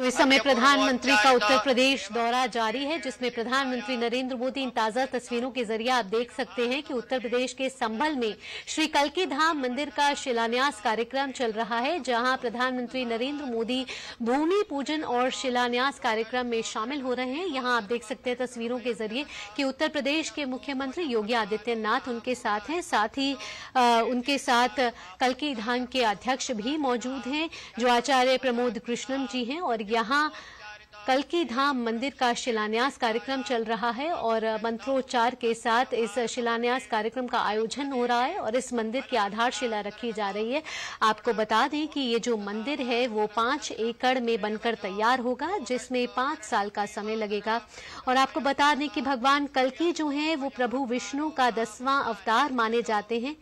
तो इस समय प्रधानमंत्री का उत्तर प्रदेश दौरा जारी है, जिसमें प्रधानमंत्री नरेंद्र मोदी इन ताजा तस्वीरों के जरिए आप देख सकते हैं कि उत्तर प्रदेश के संभल में श्री कल्की धाम मंदिर का शिलान्यास कार्यक्रम चल रहा है, जहां प्रधानमंत्री नरेंद्र मोदी भूमि पूजन और शिलान्यास कार्यक्रम में शामिल हो रहे हैं। यहां आप देख सकते हैं तस्वीरों के जरिए कि उत्तर प्रदेश के मुख्यमंत्री योगी आदित्यनाथ उनके साथ हैं, साथ ही उनके साथ कल्की धाम के अध्यक्ष भी मौजूद हैं जो आचार्य प्रमोद कृष्णम जी हैं। और यहाँ कल्की धाम मंदिर का शिलान्यास कार्यक्रम चल रहा है और मंत्रोच्चार के साथ इस शिलान्यास कार्यक्रम का आयोजन हो रहा है और इस मंदिर की आधारशिला रखी जा रही है। आपको बता दें कि ये जो मंदिर है वो 5 एकड़ में बनकर तैयार होगा, जिसमें 5 साल का समय लगेगा। और आपको बता दें कि भगवान कल्की जो है वो प्रभु विष्णु का 10वां अवतार माने जाते हैं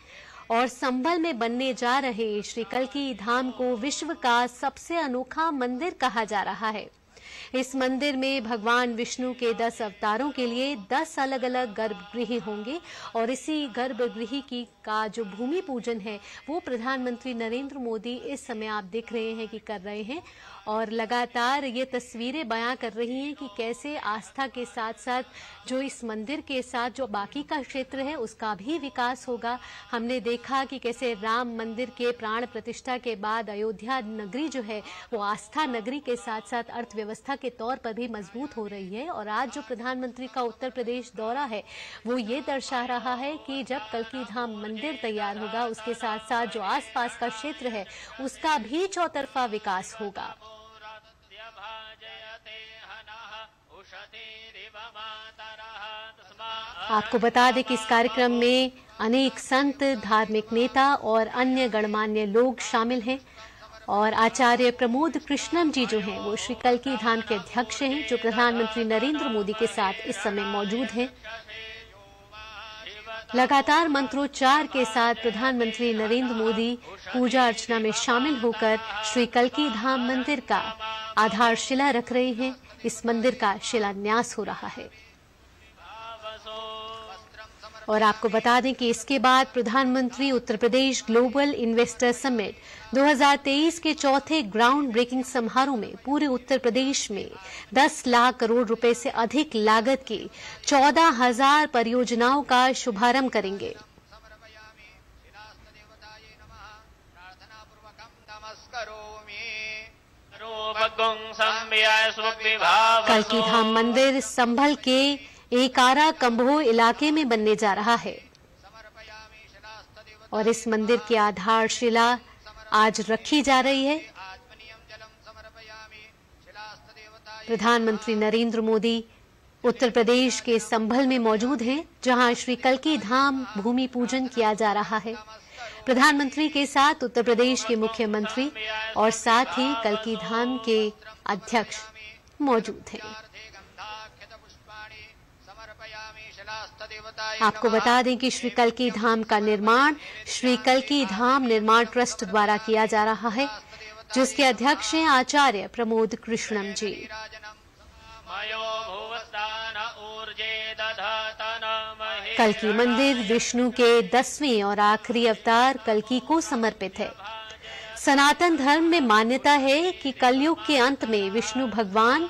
और संभल में बनने जा रहे श्री कल्की धाम को विश्व का सबसे अनोखा मंदिर कहा जा रहा है। इस मंदिर में भगवान विष्णु के 10 अवतारों के लिए 10 अलग अलग गर्भगृह होंगे और इसी गर्भगृह का जो भूमि पूजन है वो प्रधानमंत्री नरेंद्र मोदी इस समय आप देख रहे हैं कि कर रहे हैं। और लगातार ये तस्वीरें बयां कर रही हैं कि कैसे आस्था के साथ साथ जो इस मंदिर के साथ जो बाकी का क्षेत्र है उसका भी विकास होगा। हमने देखा कि कैसे राम मंदिर के प्राण प्रतिष्ठा के बाद अयोध्या नगरी जो है वो आस्था नगरी के साथ साथ अर्थव्यवस्था के तौर पर भी मजबूत हो रही है। और आज जो प्रधानमंत्री का उत्तर प्रदेश दौरा है वो ये दर्शा रहा है कि जब कल्की धाम मंदिर तैयार होगा उसके साथ साथ जो आसपास का क्षेत्र है उसका भी चौतरफा विकास होगा। आपको बता दें कि इस कार्यक्रम में अनेक संत, धार्मिक नेता और अन्य गणमान्य लोग शामिल हैं और आचार्य प्रमोद कृष्णम जी जो हैं वो श्री कल्की धाम के अध्यक्ष हैं, जो प्रधानमंत्री नरेंद्र मोदी के साथ इस समय मौजूद हैं। लगातार मंत्रोच्चार के साथ प्रधानमंत्री नरेंद्र मोदी पूजा अर्चना में शामिल होकर श्री कल्की धाम मंदिर का आधारशिला रख रहे हैं। इस मंदिर का शिलान्यास हो रहा है और आपको बता दें कि इसके बाद प्रधानमंत्री Uttar Pradesh global investor summit 2023 के चौथे ग्राउंड ब्रेकिंग समारोह में पूरे उत्तर प्रदेश में 10 लाख करोड़ रुपए से अधिक लागत की 14,000 परियोजनाओं का शुभारंभ करेंगे। कल्की धाम मंदिर संभल के एकारा कंभो इलाके में बनने जा रहा है और इस मंदिर की आधारशिला आज रखी जा रही है। प्रधानमंत्री नरेंद्र मोदी उत्तर प्रदेश के संभल में मौजूद हैं, जहां श्री कल्की धाम भूमि पूजन किया जा रहा है। प्रधानमंत्री के साथ उत्तर प्रदेश के मुख्यमंत्री और साथ ही कल्की धाम के अध्यक्ष मौजूद हैं। आपको बता दें कि श्री कल्की धाम का निर्माण श्री कल्की धाम निर्माण ट्रस्ट द्वारा किया जा रहा है, जिसके अध्यक्ष हैं आचार्य प्रमोद कृष्णम जी। कल्की मंदिर विष्णु के 10वें और आखिरी अवतार कल्की को समर्पित है। सनातन धर्म में मान्यता है कि कलयुग के अंत में विष्णु भगवान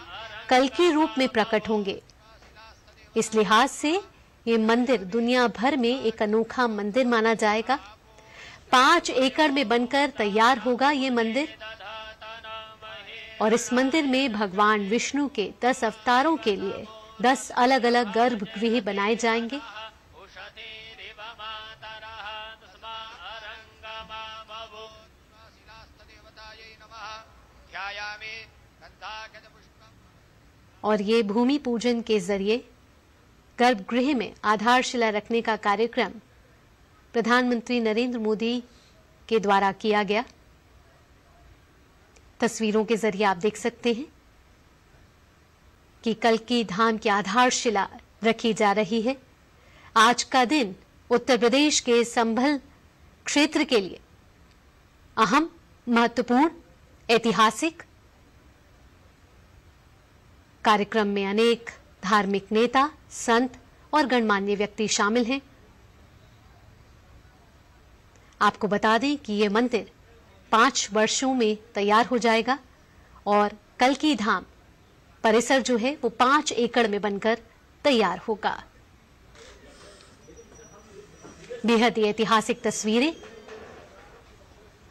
कल्की रूप में प्रकट होंगे। इस लिहाज से ये मंदिर दुनिया भर में एक अनोखा मंदिर माना जाएगा। 5 एकड़ में बनकर तैयार होगा ये मंदिर और इस मंदिर में भगवान विष्णु के 10 अवतारों के लिए 10 अलग अलग गर्भगृह बनाए जाएंगे। और ये भूमि पूजन के जरिए गर्भगृह में आधारशिला रखने का कार्यक्रम प्रधानमंत्री नरेंद्र मोदी के द्वारा किया गया। तस्वीरों के जरिए आप देख सकते हैं कि कल्की धाम की आधारशिला रखी जा रही है। आज का दिन उत्तर प्रदेश के संभल क्षेत्र के लिए अहम, महत्वपूर्ण, ऐतिहासिक कार्यक्रम में अनेक धार्मिक नेता, संत और गणमान्य व्यक्ति शामिल हैं। आपको बता दें कि ये मंदिर 5 वर्षों में तैयार हो जाएगा और कल्की धाम परिसर जो है वो 5 एकड़ में बनकर तैयार होगा। बेहद ही ऐतिहासिक तस्वीरें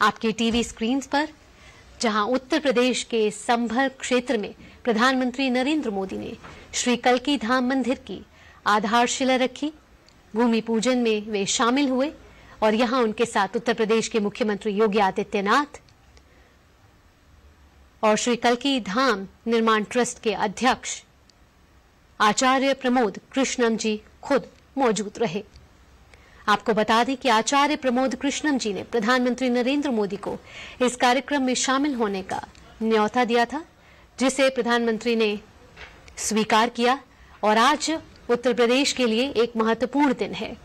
आपकी टीवी स्क्रीन पर, जहां उत्तर प्रदेश के संभल क्षेत्र में प्रधानमंत्री नरेंद्र मोदी ने श्री कल्की धाम मंदिर की आधारशिला रखी। भूमि पूजन में वे शामिल हुए और यहां उनके साथ उत्तर प्रदेश के मुख्यमंत्री योगी आदित्यनाथ और श्री कल्की धाम निर्माण ट्रस्ट के अध्यक्ष आचार्य प्रमोद कृष्णम जी खुद मौजूद रहे। आपको बता दें कि आचार्य प्रमोद कृष्णम जी ने प्रधानमंत्री नरेंद्र मोदी को इस कार्यक्रम में शामिल होने का न्योता दिया था, जिसे प्रधानमंत्री ने स्वीकार किया और आज उत्तर प्रदेश के लिए एक महत्वपूर्ण दिन है।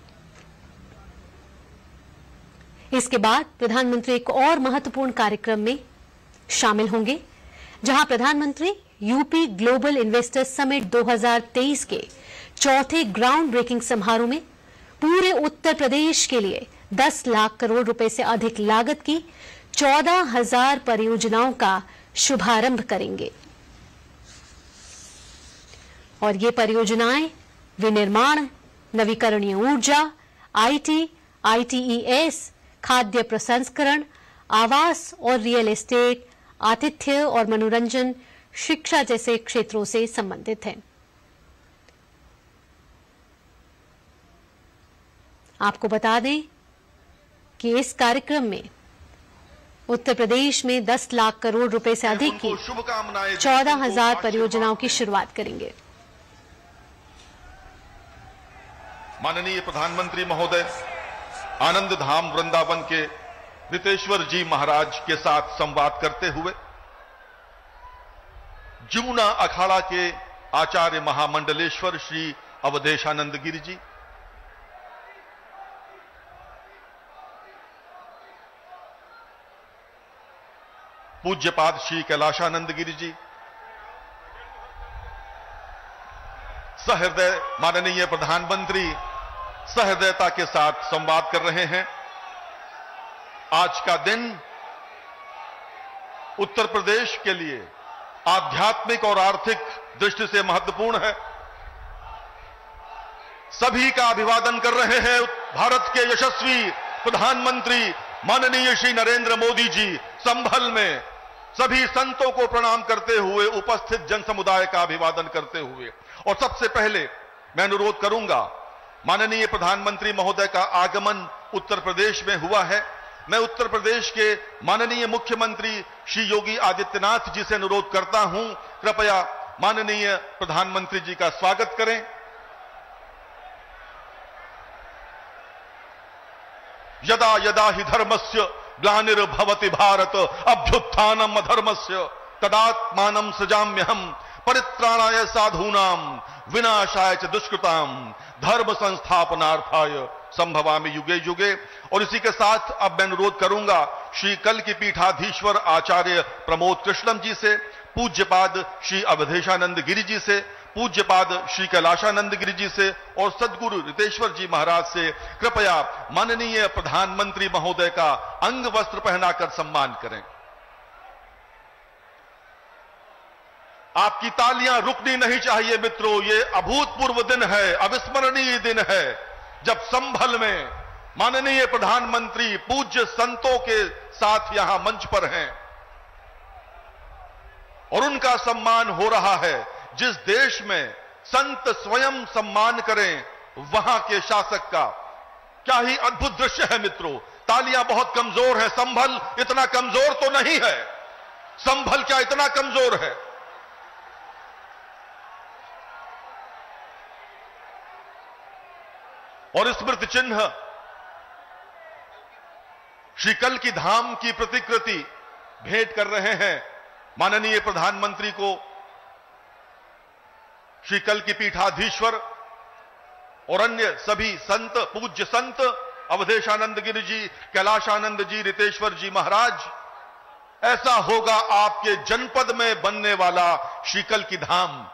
इसके बाद प्रधानमंत्री एक और महत्वपूर्ण कार्यक्रम में शामिल होंगे, जहां प्रधानमंत्री यूपी ग्लोबल इन्वेस्टर्स समिट 2023 के चौथे ग्राउंड ब्रेकिंग समारोह में पूरे उत्तर प्रदेश के लिए 10 लाख करोड़ रुपए से अधिक लागत की 14,000 परियोजनाओं का शुभारंभ करेंगे। और ये परियोजनाएं विनिर्माण, नवीकरणीय ऊर्जा, आईटी, आईटीईएस, खाद्य प्रसंस्करण, आवास और रियल एस्टेट, आतिथ्य और मनोरंजन, शिक्षा जैसे क्षेत्रों से संबंधित हैं। आपको बता दें कि इस कार्यक्रम में उत्तर प्रदेश में 10 लाख करोड़ रुपए से अधिक की 14,000 परियोजनाओं की शुरुआत करेंगे। माननीय प्रधानमंत्री महोदय आनंद धाम वृंदावन के रितेश्वर जी महाराज के साथ संवाद करते हुए जमुना अखाड़ा के आचार्य महामंडलेश्वर श्री अवधेशानंद गिरि जी, पूज्यपाद श्री कैलाशानंद गिरि जी, सहृदय माननीय प्रधानमंत्री सहृदयता के साथ संवाद कर रहे हैं। आज का दिन उत्तर प्रदेश के लिए आध्यात्मिक और आर्थिक दृष्टि से महत्वपूर्ण है। सभी का अभिवादन कर रहे हैं भारत के यशस्वी प्रधानमंत्री माननीय श्री नरेंद्र मोदी जी। संभल में सभी संतों को प्रणाम करते हुए, उपस्थित जन समुदाय का अभिवादन करते हुए, और सबसे पहले मैं अनुरोध करूंगा, माननीय प्रधानमंत्री महोदय का आगमन उत्तर प्रदेश में हुआ है। मैं उत्तर प्रदेश के माननीय मुख्यमंत्री श्री योगी आदित्यनाथ जी से अनुरोध करता हूं, कृपया माननीय प्रधानमंत्री जी का स्वागत करें। यदा यदा हि धर्मस्य ग्लानिर्भवति भारत अभ्युत्थानम् अधर्मस्य तदात्मानं सृजाम्यहम् परित्राणाय साधूनां विनाशाय च दुष्कृतां धर्म संस्थापनार्थाय संभवामि युगे युगे। और इसी के साथ अब मैं अनुरोध करूंगा श्री कल्की पीठाधीश्वर आचार्य प्रमोद कृष्णम जी से, पूज्यपाद श्री अवधेशानंद गिरि जी से, पूज्यपाद श्री कैलाशानंद गिरि जी से और सद्गुरु रितेश्वर जी महाराज से कृपया माननीय प्रधानमंत्री महोदय का अंग वस्त्र पहनाकर सम्मान करें। आपकी तालियां रुकनी नहीं चाहिए मित्रों। ये अभूतपूर्व दिन है, अविस्मरणीय दिन है, जब संभल में माननीय प्रधानमंत्री पूज्य संतों के साथ यहां मंच पर हैं और उनका सम्मान हो रहा है। जिस देश में संत स्वयं सम्मान करें, वहां के शासक का क्या ही अद्भुत दृश्य है मित्रों। तालियां बहुत कमजोर है, संभल इतना कमजोर तो नहीं है। संभल क्या इतना कमजोर है? और स्मृति चिन्ह श्री कल्की धाम की प्रतिकृति भेंट कर रहे हैं माननीय प्रधानमंत्री को श्री कल्की पीठाधीश्वर और अन्य सभी संत, पूज्य संत अवधेशानंद गिरि जी, कैलाशानंद जी, रितेश्वर जी महाराज। ऐसा होगा आपके जनपद में बनने वाला श्री कल्की धाम।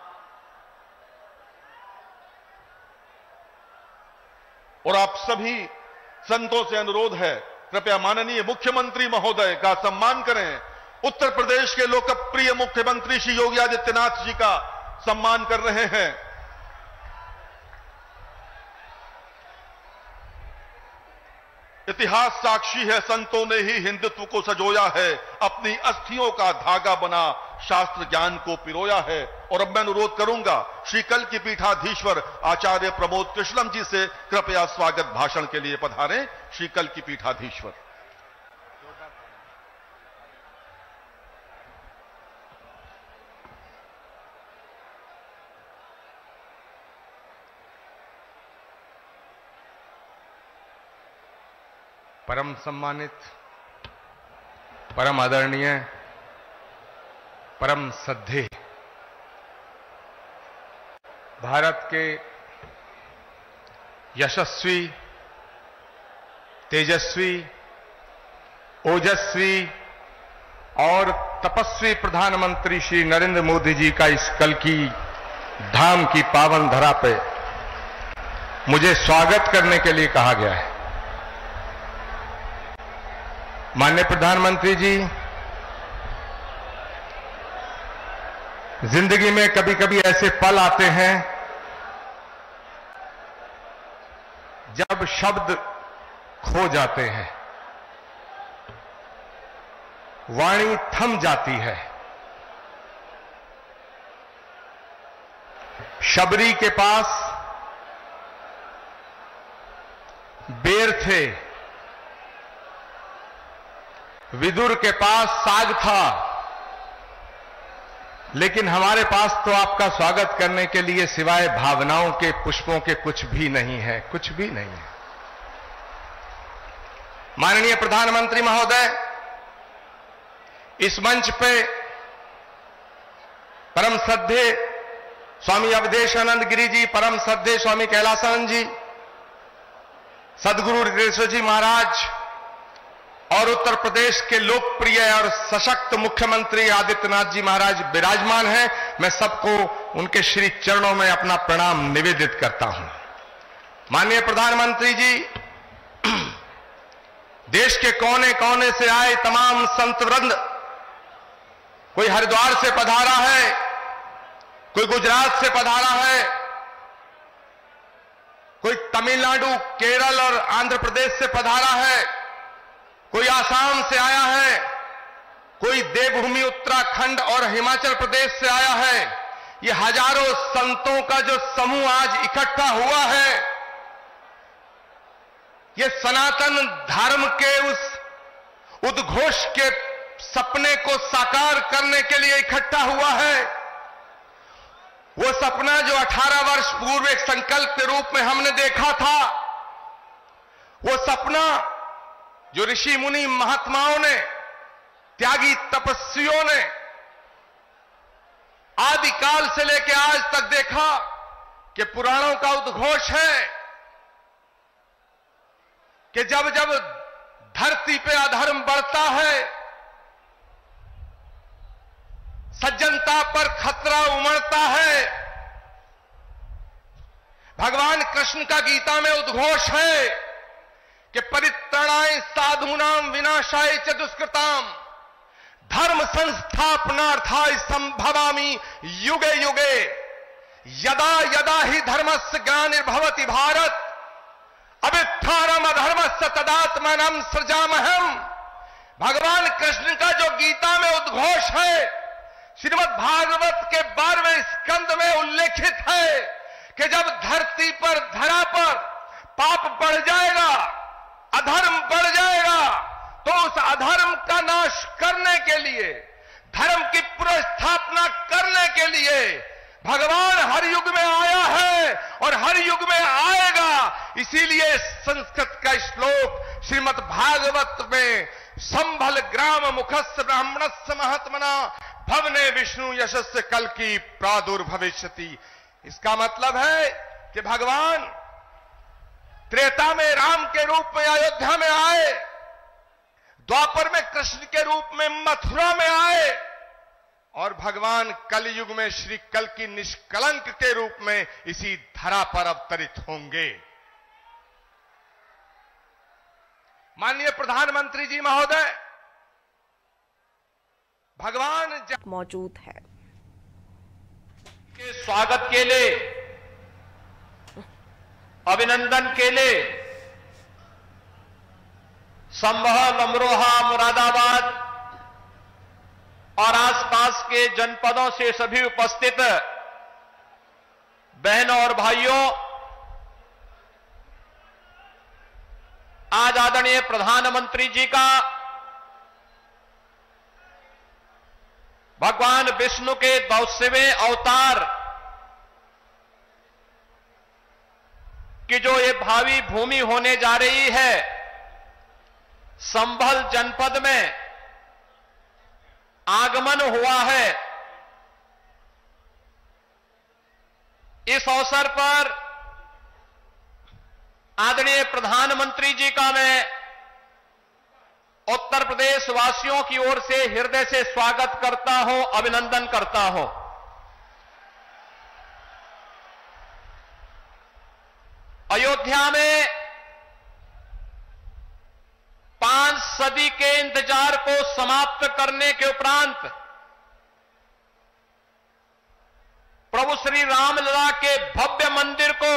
और आप सभी संतों से अनुरोध है, कृपया माननीय मुख्यमंत्री महोदय का सम्मान करें। उत्तर प्रदेश के लोकप्रिय मुख्यमंत्री श्री योगी आदित्यनाथ जी का सम्मान कर रहे हैं। इतिहास साक्षी है, संतों ने ही हिंदुत्व को सजोया है, अपनी अस्थियों का धागा बना शास्त्र ज्ञान को पिरोया है। और अब मैं अनुरोध करूंगा श्री कल की पीठाधीश्वर आचार्य प्रमोद कृष्णम जी से कृपया स्वागत भाषण के लिए पधारें। श्री कल की पीठाधीश्वर। परम सम्मानित, परम आदरणीय, परम श्रद्धेय भारत के यशस्वी, तेजस्वी, ओजस्वी और तपस्वी प्रधानमंत्री श्री नरेंद्र मोदी जी का इस कल की धाम की पावन धरा पे मुझे स्वागत करने के लिए कहा गया है। माननीय प्रधानमंत्री जी, जिंदगी में कभी कभी ऐसे पल आते हैं जब शब्द खो जाते हैं, वाणी थम जाती है। शबरी के पास बेर थे, विदुर के पास साग था, लेकिन हमारे पास तो आपका स्वागत करने के लिए सिवाय भावनाओं के, पुष्पों के कुछ भी नहीं है, कुछ भी नहीं है। माननीय प्रधानमंत्री महोदय, इस मंच पे परम श्रद्धेय स्वामी अवधेशानंद गिरी जी, परम श्रद्धेय स्वामी कैलासानंद जी, सदगुरु ऋषिकेश्वर जी महाराज और उत्तर प्रदेश के लोकप्रिय और सशक्त मुख्यमंत्री आदित्यनाथ जी महाराज विराजमान हैं। मैं सबको उनके श्री चरणों में अपना प्रणाम निवेदित करता हूं। माननीय प्रधानमंत्री जी, देश के कोने कोने से आए तमाम संत वृंद, कोई हरिद्वार से पधारा है, कोई गुजरात से पधारा है, कोई तमिलनाडु, केरल और आंध्र प्रदेश से पधारा है, कोई आसाम से आया है, कोई देवभूमि उत्तराखंड और हिमाचल प्रदेश से आया है। ये हजारों संतों का जो समूह आज इकट्ठा हुआ है, ये सनातन धर्म के उस उद्घोष के सपने को साकार करने के लिए इकट्ठा हुआ है। वो सपना जो 18 वर्ष पूर्व एक संकल्प के रूप में हमने देखा था, वो सपना जो ऋषि मुनि महात्माओं ने, त्यागी तपस्वियों ने आदिकाल से लेकर आज तक देखा कि पुराणों का उद्घोष है कि जब जब धरती पे अधर्म बढ़ता है, सज्जनता पर खतरा उमड़ता है। भगवान कृष्ण का गीता में उद्घोष है कि परित्राणाय साधूनां विनाशाय च दुष्कृताम धर्म संस्थापनार्थाय संभवामि युगे युगे यदा यदा ही धर्मस्य ग्लानिर्भवति भारत अभ्युत्थानम् अधर्मस्य तदात्मानं सृजामहम्। भगवान कृष्ण का जो गीता में उद्घोष है, श्रीमद् भागवत के 12वें स्कंद में उल्लेखित है कि जब धरती पर, धरा पर पाप बढ़ जाएगा, अधर्म बढ़ जाएगा, तो उस अधर्म का नाश करने के लिए, धर्म की पुनर्स्थापना करने के लिए भगवान हर युग में आया है और हर युग में आएगा। इसीलिए संस्कृत का श्लोक श्रीमद् भागवत में संभल ग्राम मुखस्य ब्राह्मणस्य महात्मना भवने विष्णु यशस्य कल की प्रादुर्भविष्यति। इसका मतलब है कि भगवान त्रेता में राम के रूप में अयोध्या में आए, द्वापर में कृष्ण के रूप में मथुरा में आए और भगवान कलयुग में श्री कल की निष्कलंक के रूप में इसी धरा पर अवतरित होंगे। माननीय प्रधानमंत्री जी महोदय, भगवान मौजूद है। के स्वागत के लिए, अभिनंदन के लिए संभल, अमरोहा, मुरादाबाद और आसपास के जनपदों से सभी उपस्थित बहनों और भाइयों, आज आदरणीय प्रधानमंत्री जी का भगवान विष्णु के 200वें अवतार की जो ये भावी भूमि होने जा रही है, संभल जनपद में आगमन हुआ है। इस अवसर पर आदरणीय प्रधानमंत्री जी का मैं उत्तर प्रदेश वासियों की ओर से हृदय से स्वागत करता हूं, अभिनंदन करता हूं। अयोध्या में 5 सदी के इंतजार को समाप्त करने के उपरांत प्रभु श्री रामलला के भव्य मंदिर को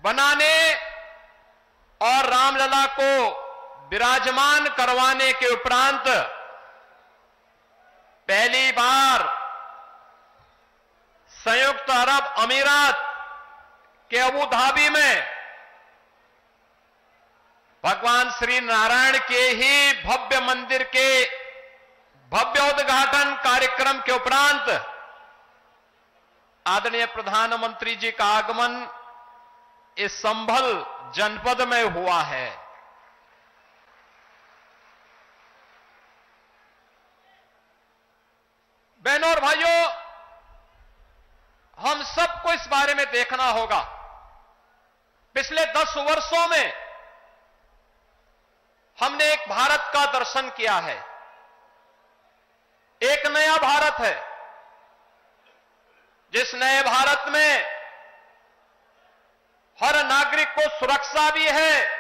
बनाने और रामलला को विराजमान करवाने के उपरांत पहली बार संयुक्त अरब अमीरात के अबू धाबी में भगवान श्री नारायण के ही भव्य मंदिर के भव्य उद्घाटन कार्यक्रम के उपरांत आदरणीय प्रधानमंत्री जी का आगमन इस संभल जनपद में हुआ है। बहनों और भाइयों, हम सबको इस बारे में देखना होगा। पिछले 10 वर्षों में हमने एक भारत का दर्शन किया है, एक नया भारत है, जिस नए भारत में हर नागरिक को सुरक्षा भी है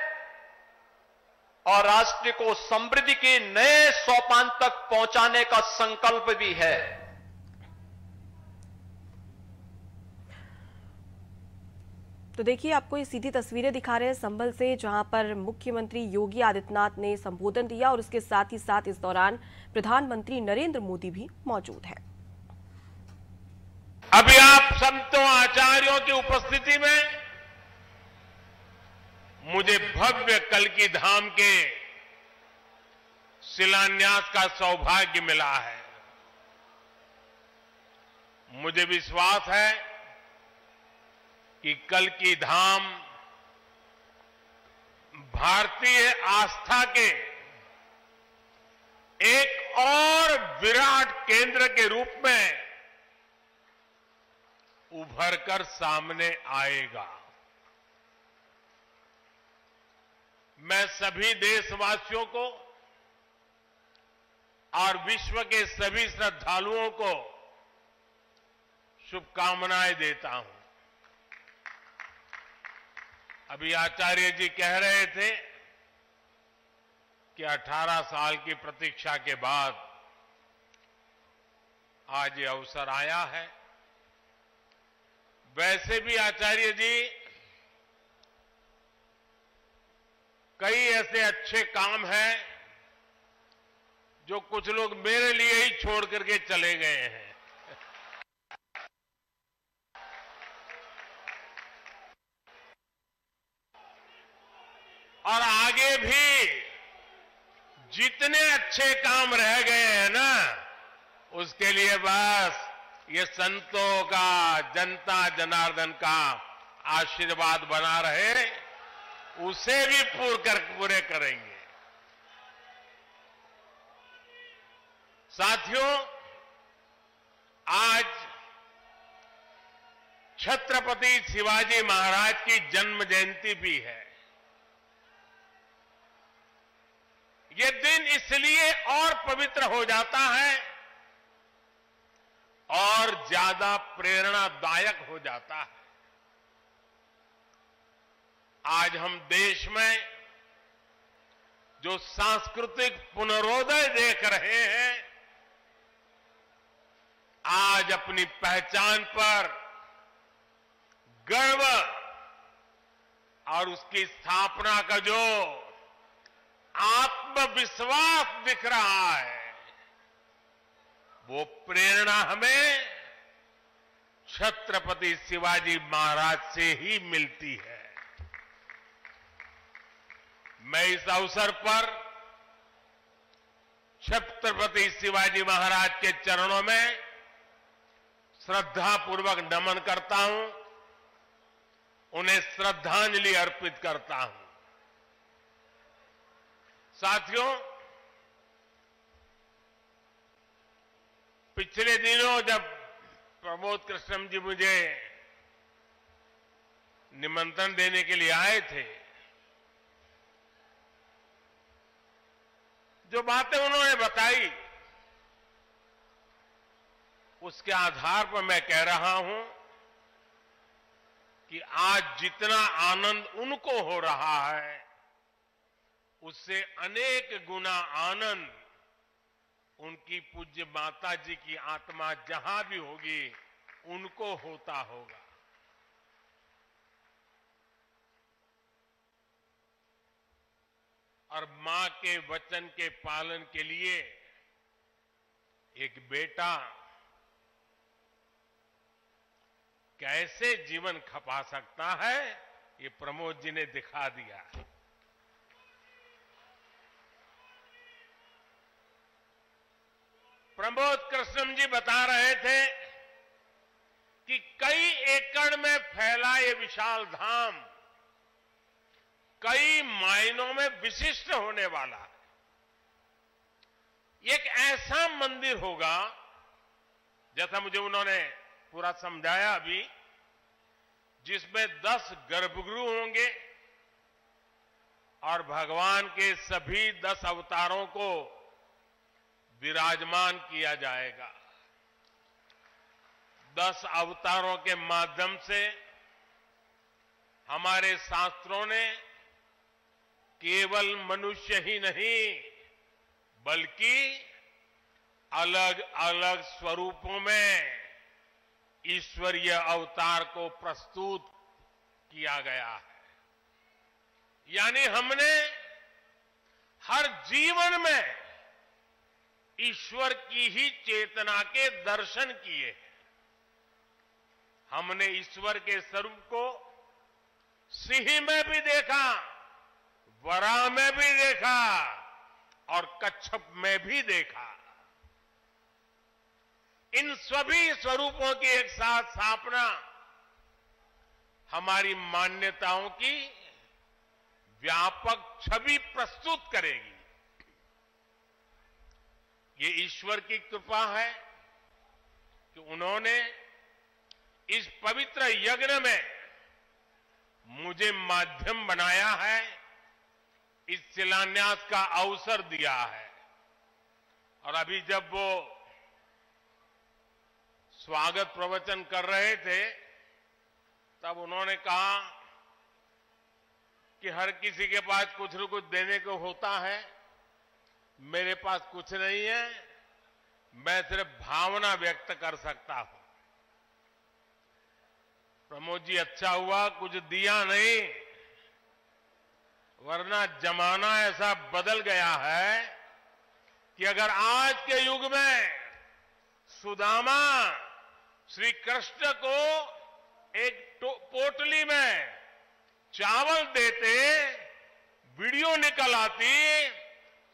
और राष्ट्र को समृद्धि के नए सोपान तक पहुंचाने का संकल्प भी है। तो देखिए, आपको ये सीधी तस्वीरें दिखा रहे हैं संभल से, जहां पर मुख्यमंत्री योगी आदित्यनाथ ने संबोधन दिया और उसके साथ ही साथ इस दौरान प्रधानमंत्री नरेंद्र मोदी भी मौजूद है। अभी आप संतों आचार्यों की उपस्थिति में मुझे भव्य कल्की धाम के शिलान्यास का सौभाग्य मिला है। मुझे विश्वास है कि कल्की धाम भारतीय आस्था के एक और विराट केंद्र के रूप में उभरकर सामने आएगा। मैं सभी देशवासियों को और विश्व के सभी श्रद्धालुओं को शुभकामनाएं देता हूं। अभी आचार्य जी कह रहे थे कि 18 साल की प्रतीक्षा के बाद आज ये अवसर आया है। वैसे भी आचार्य जी कई ऐसे अच्छे काम हैं जो कुछ लोग मेरे लिए ही छोड़ करके चले गए हैं। और आगे भी जितने अच्छे काम रह गए हैं ना, उसके लिए बस ये संतों का, जनता जनार्दन का आशीर्वाद बना रहे, उसे भी पूरे करेंगे। साथियों, आज छत्रपति शिवाजी महाराज की जन्म जयंती भी है। ये दिन इसलिए और पवित्र हो जाता है और ज्यादा प्रेरणादायक हो जाता है। आज हम देश में जो सांस्कृतिक पुनरोदय देख रहे हैं, आज अपनी पहचान पर गर्व और उसकी स्थापना का जो आत्मविश्वास दिख रहा है, वो प्रेरणा हमें छत्रपति शिवाजी महाराज से ही मिलती है। मैं इस अवसर पर छत्रपति शिवाजी महाराज के चरणों में श्रद्धापूर्वक नमन करता हूं, उन्हें श्रद्धांजलि अर्पित करता हूं। साथियों, पिछले दिनों जब प्रमोद कृष्णम जी मुझे निमंत्रण देने के लिए आए थे, जो बातें उन्होंने बताई उसके आधार पर मैं कह रहा हूं कि आज जितना आनंद उनको हो रहा है, उससे अनेक गुना आनंद उनकी पूज्य माता जी की आत्मा जहां भी होगी उनको होता होगा। और मां के वचन के पालन के लिए एक बेटा कैसे जीवन खपा सकता है, ये प्रमोद जी ने दिखा दिया। प्रमोद कृष्णम जी बता रहे थे कि कई एकड़ में फैला ये विशाल धाम कई मायनों में विशिष्ट होने वाला है। एक ऐसा मंदिर होगा, जैसा मुझे उन्होंने पूरा समझाया अभी, जिसमें 10 गर्भगृह होंगे और भगवान के सभी 10 अवतारों को विराजमान किया जाएगा। 10 अवतारों के माध्यम से हमारे शास्त्रों ने केवल मनुष्य ही नहीं बल्कि अलग अलग स्वरूपों में ईश्वरीय अवतार को प्रस्तुत किया गया है। यानी हमने हर जीवन में ईश्वर की ही चेतना के दर्शन किए। हमने ईश्वर के स्वरूप को सिंह में भी देखा, वराह में भी देखा और कच्छप में भी देखा। इन सभी स्वरूपों की एक साथ स्थापना हमारी मान्यताओं की व्यापक छवि प्रस्तुत करेगी। ये ईश्वर की कृपा है कि उन्होंने इस पवित्र यज्ञ में मुझे माध्यम बनाया है, इस शिलान्यास का अवसर दिया है। और अभी जब वो स्वागत प्रवचन कर रहे थे तब उन्होंने कहा कि हर किसी के पास कुछ न कुछ देने को होता है, मेरे पास कुछ नहीं है, मैं सिर्फ भावना व्यक्त कर सकता हूं। प्रमोद जी, अच्छा हुआ कुछ दिया नहीं, वरना जमाना ऐसा बदल गया है कि अगर आज के युग में सुदामा श्री कृष्ण को एक पोटली में चावल देते, वीडियो निकल आती,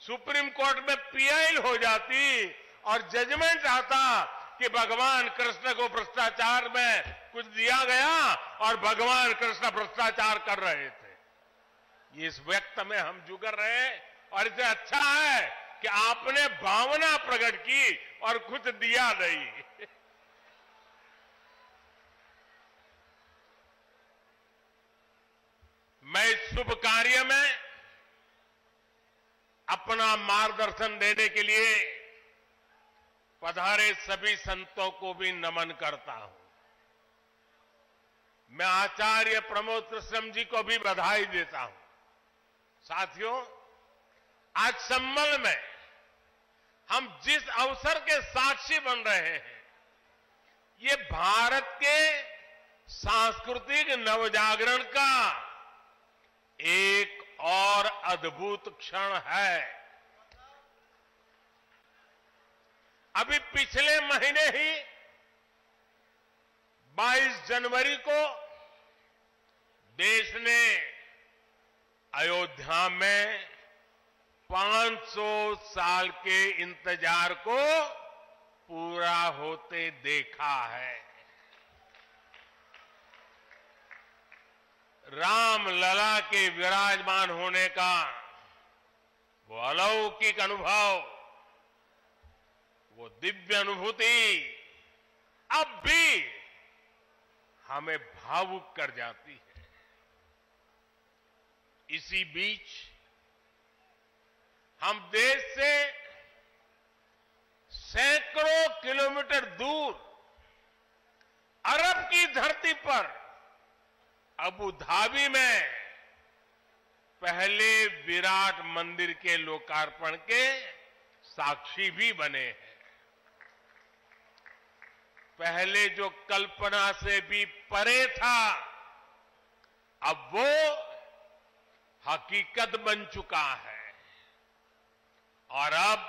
सुप्रीम कोर्ट में पीआई हो जाती और जजमेंट आता कि भगवान कृष्ण को भ्रष्टाचार में कुछ दिया गया और भगवान कृष्ण भ्रष्टाचार कर रहे थे। इस व्यक्त में हम जुगर रहे और इसे अच्छा है कि आपने भावना प्रकट की और कुछ दिया नहीं। मैं इस शुभ कार्य में अपना मार्गदर्शन देने के लिए पधारे सभी संतों को भी नमन करता हूं। मैं आचार्य प्रमोद कृष्णम जी को भी बधाई देता हूं। साथियों, आज संबल में हम जिस अवसर के साक्षी बन रहे हैं ये भारत के सांस्कृतिक नवजागरण का एक और अद्भुत क्षण है। अभी पिछले महीने ही 22 जनवरी को देश ने अयोध्या में 500 साल के इंतजार को पूरा होते देखा है। राम लला के विराजमान होने का वो अलौकिक अनुभव, वो दिव्य अनुभूति अब भी हमें भावुक कर जाती है। इसी बीच हम देश से सैकड़ों किलोमीटर दूर अरब की धरती पर अबू धाबी में पहले विराट मंदिर के लोकार्पण के साक्षी भी बने हैं। पहले जो कल्पना से भी परे था, अब वो हकीकत बन चुका है। और अब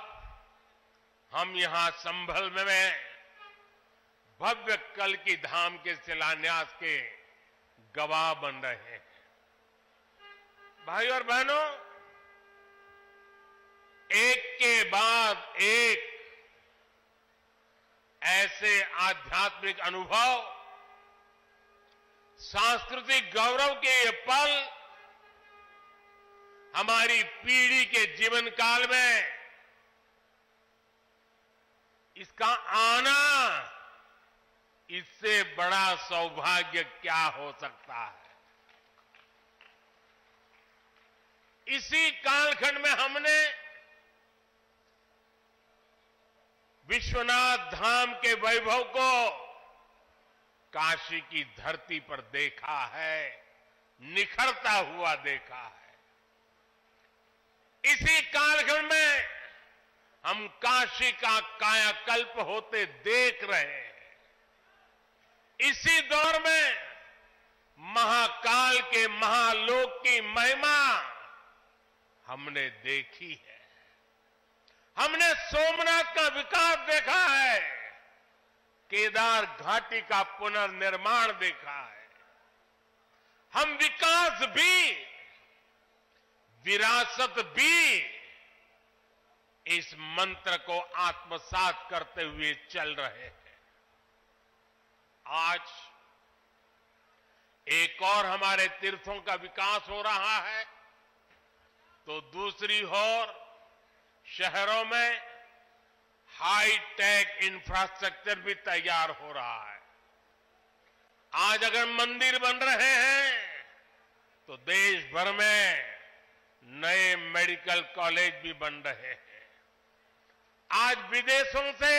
हम यहां संभल में भव्य कल्कि धाम के शिलान्यास के गवाह बन रहे हैं। भाई और बहनों, एक के बाद एक ऐसे आध्यात्मिक अनुभव, सांस्कृतिक गौरव के ये पल हमारी पीढ़ी के जीवन काल में इसका आना, इससे बड़ा सौभाग्य क्या हो सकता है। इसी कालखंड में हमने विश्वनाथ धाम के वैभव को काशी की धरती पर देखा है, निखरता हुआ देखा है। इसी कालखंड में हम काशी का कायाकल्प होते देख रहे हैं। इसी दौर में महाकाल के महालोक की महिमा हमने देखी है। हमने सोमनाथ का विकास देखा है, केदार घाटी का पुनर्निर्माण देखा है। हम विकास भी, विरासत भी, इस मंत्र को आत्मसात करते हुए चल रहे हैं। आज एक और हमारे तीर्थों का विकास हो रहा है, तो दूसरी ओर शहरों में हाई टेक इंफ्रास्ट्रक्चर भी तैयार हो रहा है। आज अगर मंदिर बन रहे हैं तो देश भर में नए मेडिकल कॉलेज भी बन रहे हैं। आज विदेशों से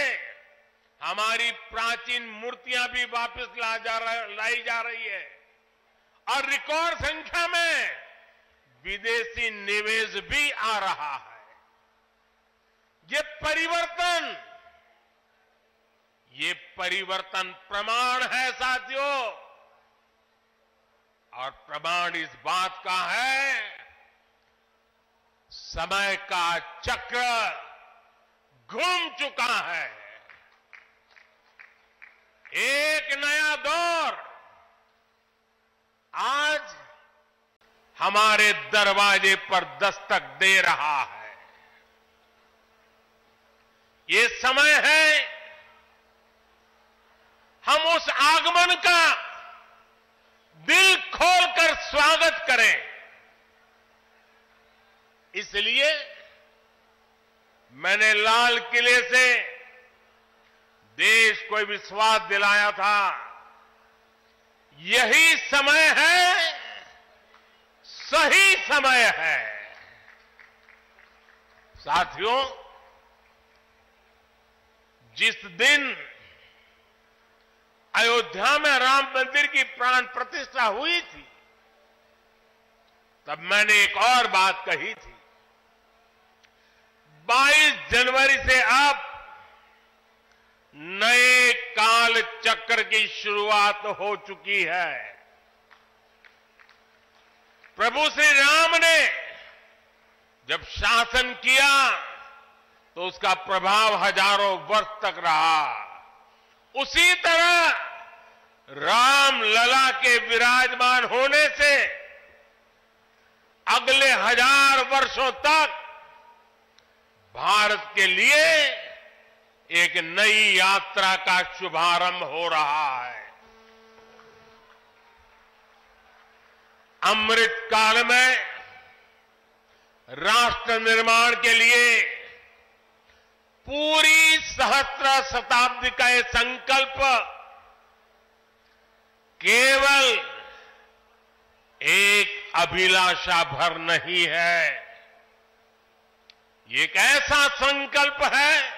हमारी प्राचीन मूर्तियां भी वापस लाई जा रही है और रिकॉर्ड संख्या में विदेशी निवेश भी आ रहा है। ये परिवर्तन प्रमाण है साथियों, और प्रमाण इस बात का है, समय का चक्र घूम चुका है। एक नया दौर आज हमारे दरवाजे पर दस्तक दे रहा है। ये समय है हम उस आगमन का दिल खोलकर स्वागत करें। इसलिए मैंने लाल किले से देश को विश्वास दिलाया था, यही समय है, सही समय है। साथियों, जिस दिन अयोध्या में राम मंदिर की प्राण प्रतिष्ठा हुई थी, तब मैंने एक और बात कही थी। 22 जनवरी से अब नए काल काल चक्र की शुरुआत हो चुकी है। प्रभु श्री राम ने जब शासन किया तो उसका प्रभाव हजारों वर्ष तक रहा। उसी तरह राम लला के विराजमान होने से अगले 1000 वर्षों तक भारत के लिए एक नई यात्रा का शुभारंभ हो रहा है। अमृत काल में राष्ट्र निर्माण के लिए पूरी सहस्त्र शताब्दी का यह संकल्प केवल एक अभिलाषा भर नहीं है, ये एक ऐसा संकल्प है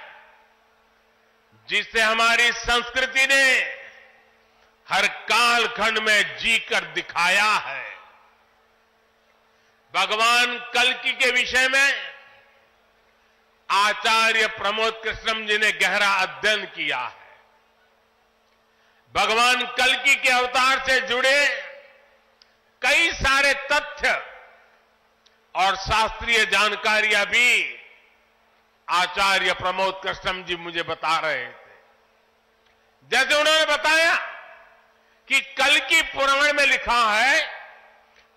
जिसे हमारी संस्कृति ने हर कालखंड में जीकर दिखाया है। भगवान कल्कि के विषय में आचार्य प्रमोद कृष्णम जी ने गहरा अध्ययन किया है। भगवान कल्कि के अवतार से जुड़े कई सारे तथ्य और शास्त्रीय जानकारियां भी आचार्य प्रमोद कृष्णम जी मुझे बता रहे थे। जैसे उन्होंने बताया कि कल्कि पुराण में लिखा है,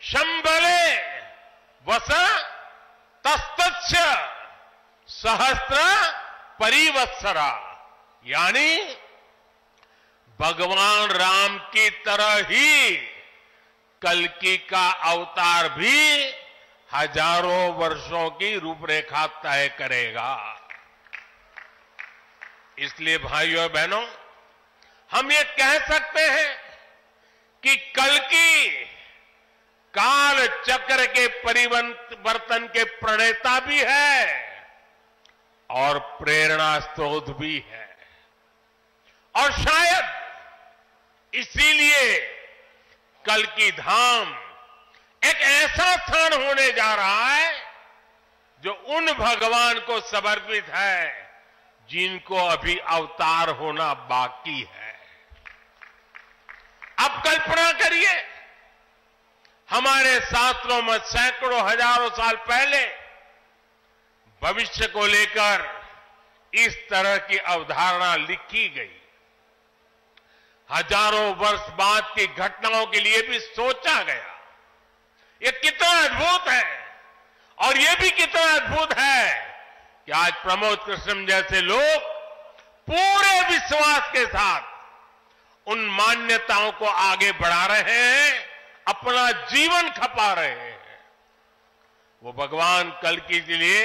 शंबले वस तस्तच्छ सहस्त्र परिवत्सरा, यानी भगवान राम की तरह ही कल्कि का अवतार भी हजारों वर्षों की रूपरेखा तय करेगा। इसलिए भाइयों और बहनों, हम ये कह सकते हैं कि कल्कि काल चक्र के परिवर्तन के प्रणेता भी है और प्रेरणा स्रोत भी है। और शायद इसीलिए कल्कि धाम एक ऐसा स्थान होने जा रहा है जो उन भगवान को समर्पित है जिनको अभी अवतार होना बाकी है। अब कल्पना करिए, हमारे शास्त्रों में सैकड़ों हजारों साल पहले भविष्य को लेकर इस तरह की अवधारणा लिखी गई। हजारों वर्ष बाद की घटनाओं के लिए भी सोचा गया। ये कितना अद्भुत है, और ये भी कितना अद्भुत है कि आज प्रमोद कृष्णम जैसे लोग पूरे विश्वास के साथ उन मान्यताओं को आगे बढ़ा रहे हैं, अपना जीवन खपा रहे हैं। वो भगवान कल्कि के लिए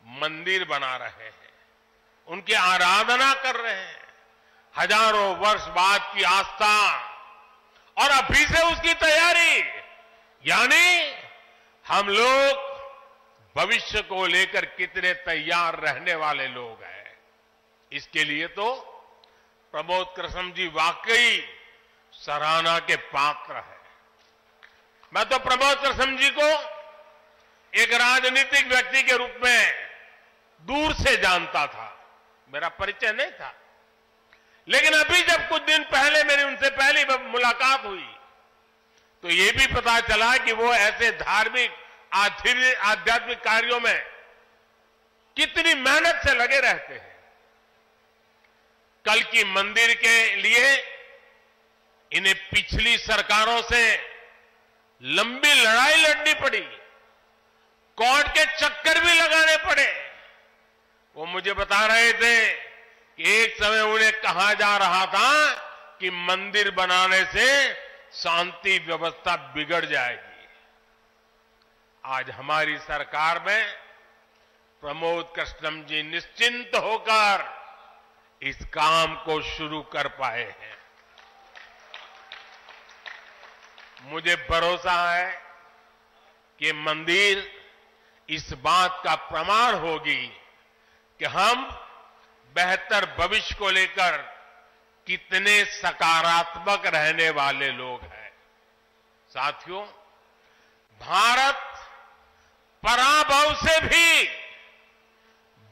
मंदिर बना रहे हैं, उनकी आराधना कर रहे हैं। हजारों वर्ष बाद की आस्था और अभी से उसकी तैयारी, यानी हम लोग भविष्य को लेकर कितने तैयार रहने वाले लोग हैं। इसके लिए तो प्रमोद कृष्णम जी वाकई सराहना के पात्र है। मैं तो प्रमोद कृष्णम जी को एक राजनीतिक व्यक्ति के रूप में दूर से जानता था, मेरा परिचय नहीं था। लेकिन अभी जब कुछ दिन पहले मेरी उनसे पहली मुलाकात हुई तो ये भी पता चला कि वो ऐसे धार्मिक आध्यात्मिक कार्यों में कितनी मेहनत से लगे रहते हैं। कल्कि मंदिर के लिए इन्हें पिछली सरकारों से लंबी लड़ाई लड़नी पड़ी, कोर्ट के चक्कर भी लगाने पड़े। वो मुझे बता रहे थे कि एक समय उन्हें कहा जा रहा था कि मंदिर बनाने से शांति व्यवस्था बिगड़ जाएगी। आज हमारी सरकार में प्रमोद कृष्णम जी निश्चिंत होकर इस काम को शुरू कर पाए हैं। मुझे भरोसा है कि मंदिर इस बात का प्रमाण होगी कि हम बेहतर भविष्य को लेकर कितने सकारात्मक रहने वाले लोग हैं। साथियों, भारत पराभव से भी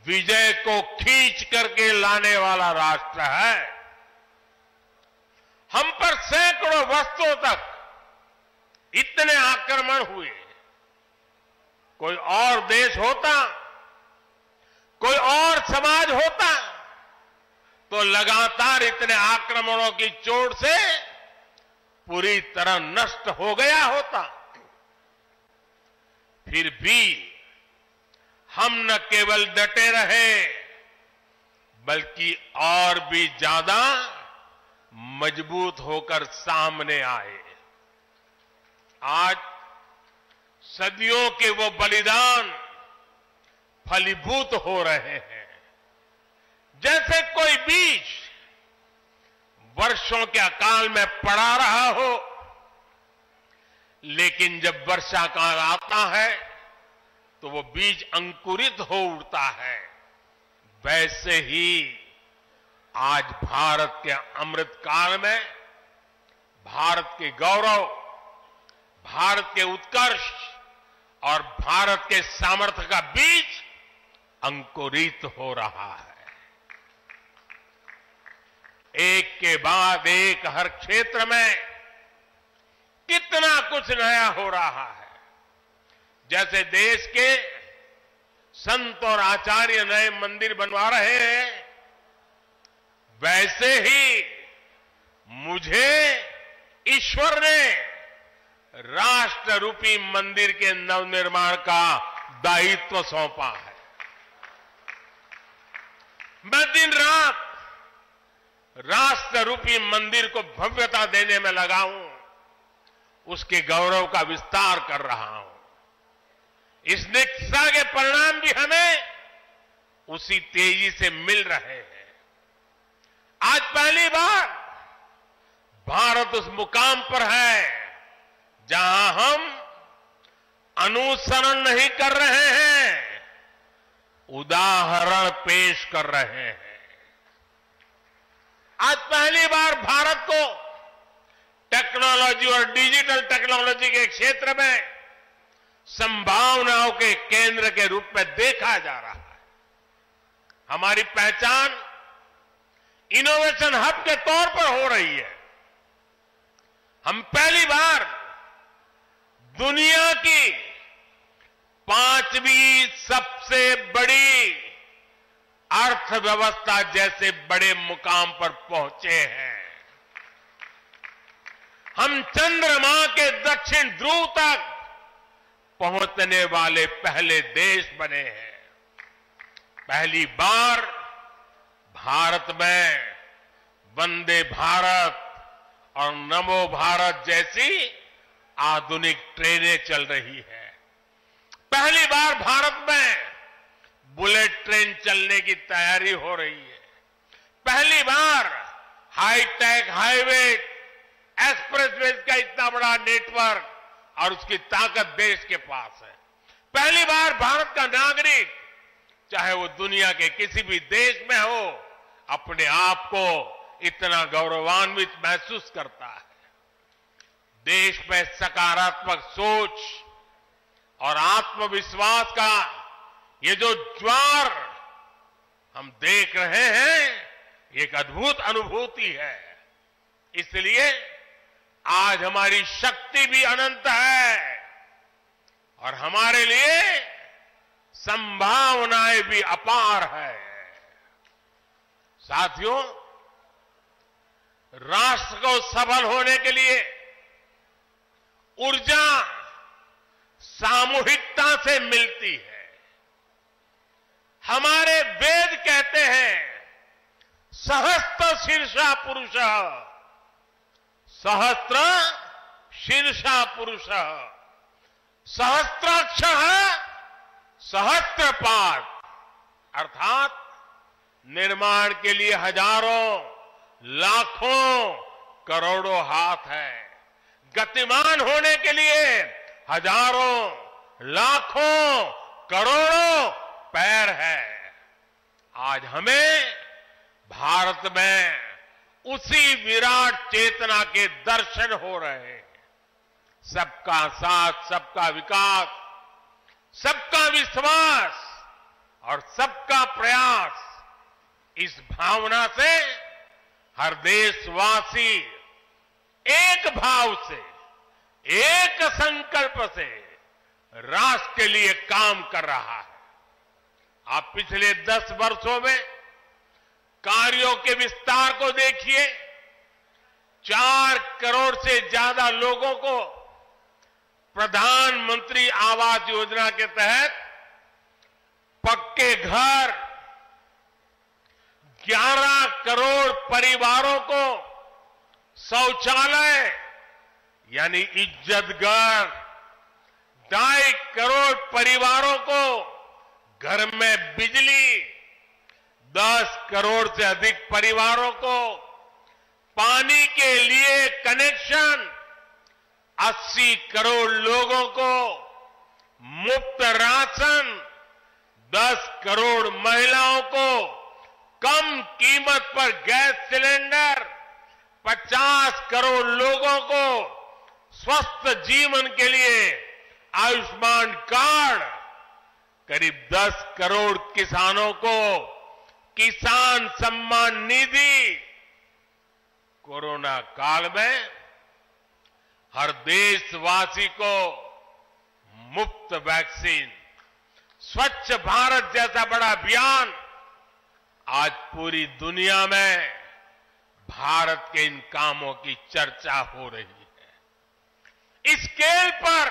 विजय को खींच करके लाने वाला राष्ट्र है। वर्षों तक इतने आक्रमण हुए, कोई और देश होता, कोई और समाज होता तो लगातार इतने आक्रमणों की चोट से पूरी तरह नष्ट हो गया होता। फिर भी हम न केवल डटे रहे बल्कि और भी ज्यादा मजबूत होकर सामने आए। आज सदियों के वो बलिदान फलीभूत हो रहे हैं। जैसे कोई बीज वर्षों के अकाल में पड़ा रहा हो, लेकिन जब वर्षा काल आता है तो वो बीज अंकुरित हो उठता है। वैसे ही आज भारत के अमृत काल में भारत के गौरव, भारत के उत्कर्ष और भारत के सामर्थ्य का बीज अंकुरित हो रहा है। एक के बाद एक हर क्षेत्र में कितना कुछ नया हो रहा है। जैसे देश के संत और आचार्य नए मंदिर बनवा रहे हैं, वैसे ही मुझे ईश्वर ने राष्ट्र रूपी मंदिर के नवनिर्माण का दायित्व सौंपा है। मैं दिन रात राष्ट्र रूपी मंदिर को भव्यता देने में लगा हूं, उसके गौरव का विस्तार कर रहा हूं। इस निष्ठा के परिणाम भी हमें उसी तेजी से मिल रहे हैं। आज पहली बार भारत उस मुकाम पर है जहां हम अनुसरण नहीं कर रहे हैं, उदाहरण पेश कर रहे हैं। आज पहली बार भारत को टेक्नोलॉजी और डिजिटल टेक्नोलॉजी के क्षेत्र में संभावनाओं के केंद्र के रूप में देखा जा रहा है। हमारी पहचान इनोवेशन हब के तौर पर हो रही है। हम पहली बार दुनिया की 5वीं सबसे बड़ी अर्थव्यवस्था जैसे बड़े मुकाम पर पहुंचे हैं। हम चंद्रमा के दक्षिण ध्रुव तक पहुंचने वाले पहले देश बने हैं। पहली बार भारत में वंदे भारत और नमो भारत जैसी आधुनिक ट्रेनें चल रही है। पहली बार भारत में बुलेट ट्रेन चलने की तैयारी हो रही है। पहली बार हाईटेक हाईवे, एक्सप्रेसवे का इतना बड़ा नेटवर्क और उसकी ताकत देश के पास है। पहली बार भारत का नागरिक, चाहे वो दुनिया के किसी भी देश में हो, अपने आप को इतना गौरवान्वित महसूस करता है। देश में सकारात्मक सोच और आत्मविश्वास का ये जो ज्वार हम देख रहे हैं, एक अद्भुत अनुभूति है। इसलिए आज हमारी शक्ति भी अनंत है और हमारे लिए संभावनाएं भी अपार है। साथियों, राष्ट्र को सफल होने के लिए ऊर्जा सामूहिकता से मिलती है। हमारे वेद कहते हैं, सहस्त्र शीर्षा पुरुष, सहस्त्र शीर्षा पुरुष, सहस्त्राक्ष सहस्त्रपाद, अर्थात निर्माण के लिए हजारों, लाखों, करोड़ों हाथ है। गतिमान होने के लिए हजारों, लाखों, करोड़ों पैर है। आज हमें भारत में उसी विराट चेतना के दर्शन हो रहे हैं। सबका साथ, सबका विकास, सबका विश्वास और सबका प्रयास, इस भावना से हर देशवासी एक भाव से, एक संकल्प से राष्ट्र के लिए काम कर रहा है। आप पिछले 10 वर्षों में कार्यों के विस्तार को देखिए। 4 करोड़ से ज्यादा लोगों को प्रधानमंत्री आवास योजना के तहत पक्के घर, 11 करोड़ परिवारों को शौचालय यानी इज्जत घर, 2.5 करोड़ परिवारों को घर में बिजली, 10 करोड़ से अधिक परिवारों को पानी के लिए कनेक्शन, 80 करोड़ लोगों को मुफ्त राशन, 10 करोड़ महिलाओं को कम कीमत पर गैस सिलेंडर, 50 करोड़ लोगों को स्वस्थ जीवन के लिए आयुष्मान कार्ड, करीब 10 करोड़ किसानों को किसान सम्मान निधि। कोरोना काल में हर देशवासी को मुफ्त वैक्सीन, स्वच्छ भारत जैसा बड़ा अभियान। आज पूरी दुनिया में भारत के इन कामों की चर्चा हो रही है। इस स्केल पर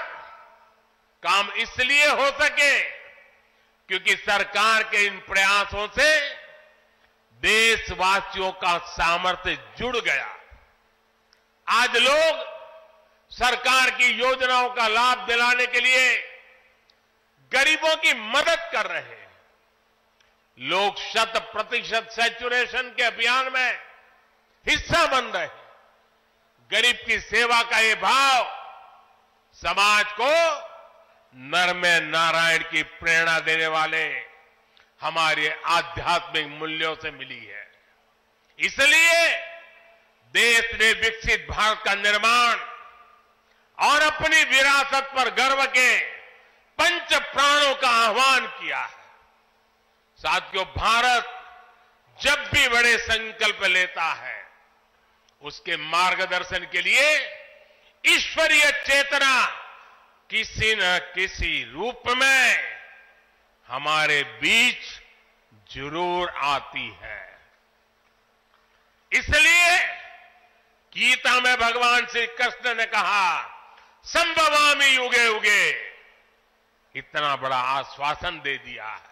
काम इसलिए हो सके क्योंकि सरकार के इन प्रयासों से देशवासियों का सामर्थ्य जुड़ गया। आज लोग सरकार की योजनाओं का लाभ दिलाने के लिए गरीबों की मदद कर रहे हैं। लोग 100% सैचुरेशन के अभियान में हिस्सा बन रहे हैं। गरीब की सेवा का ये भाव समाज को नर में नारायण की प्रेरणा देने वाले हमारे आध्यात्मिक मूल्यों से मिली है। इसलिए देश ने विकसित भारत का निर्माण और अपनी विरासत पर गर्व के 5 प्राणों का आह्वान किया है। साथियों, भारत जब भी बड़े संकल्प लेता है, उसके मार्गदर्शन के लिए ईश्वरीय चेतना किसी न किसी रूप में हमारे बीच जरूर आती है। इसलिए गीता में भगवान श्री कृष्ण ने कहा, संभवामि युगे युगे, इतना बड़ा आश्वासन दे दिया है।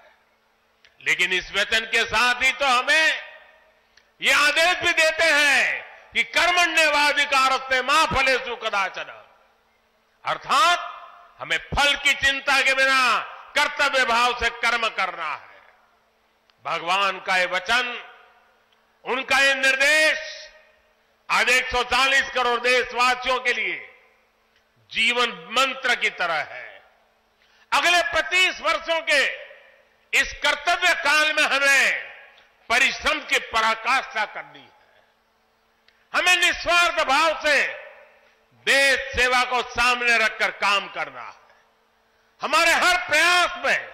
लेकिन इस वचन के साथ ही तो हमें ये आदेश भी देते हैं कि कर्मण्येवाधिकारस्ते मा फलेषु कदाचन, अर्थात हमें फल की चिंता के बिना कर्तव्य भाव से कर्म करना है। भगवान का ये वचन, उनका ये निर्देश आज 140 करोड़ देशवासियों के लिए जीवन मंत्र की तरह है। अगले 25 वर्षों के इस कर्तव्य काल में हमें परिश्रम की पराकाष्ठा करनी है। हमें निस्वार्थ भाव से देश सेवा को सामने रखकर काम करना है। हमारे हर प्रयास में,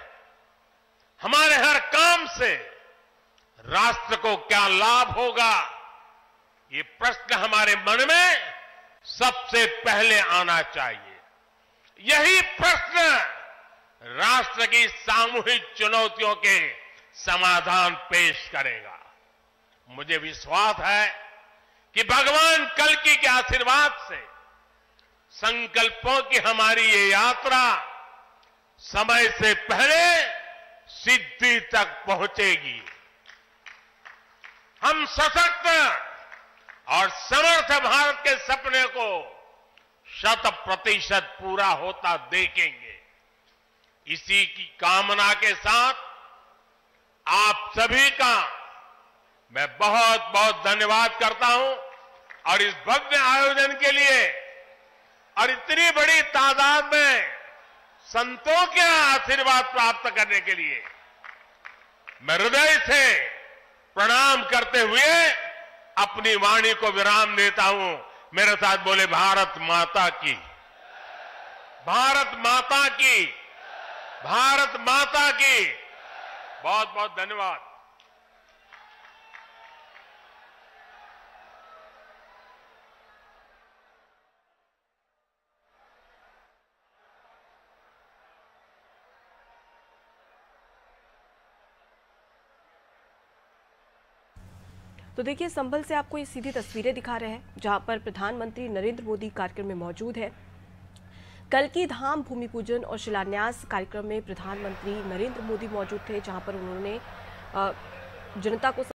हमारे हर काम से राष्ट्र को क्या लाभ होगा, ये प्रश्न हमारे मन में सबसे पहले आना चाहिए। यही प्रश्न राष्ट्र की सामूहिक चुनौतियों के समाधान पेश करेगा। मुझे विश्वास है कि भगवान कल्कि के आशीर्वाद से संकल्पों की हमारी ये यात्रा समय से पहले सिद्धि तक पहुंचेगी। हम सशक्त और समर्थ भारत के सपने को 100% पूरा होता देखेंगे। इसी की कामना के साथ आप सभी का मैं बहुत बहुत धन्यवाद करता हूं और इस भव्य आयोजन के लिए और इतनी बड़ी तादाद में संतों के आशीर्वाद प्राप्त करने के लिए मैं हृदय से प्रणाम करते हुए अपनी वाणी को विराम देता हूं। मेरे साथ बोले, भारत माता की, भारत माता की, भारत माता की। बहुत बहुत धन्यवाद। तो देखिए, संभल से आपको ये सीधी तस्वीरें दिखा रहे हैं जहां पर प्रधानमंत्री नरेंद्र मोदी कार्यक्रम में मौजूद है। कल्की धाम भूमि पूजन और शिलान्यास कार्यक्रम में प्रधानमंत्री नरेंद्र मोदी मौजूद थे, जहां पर उन्होंने जनता को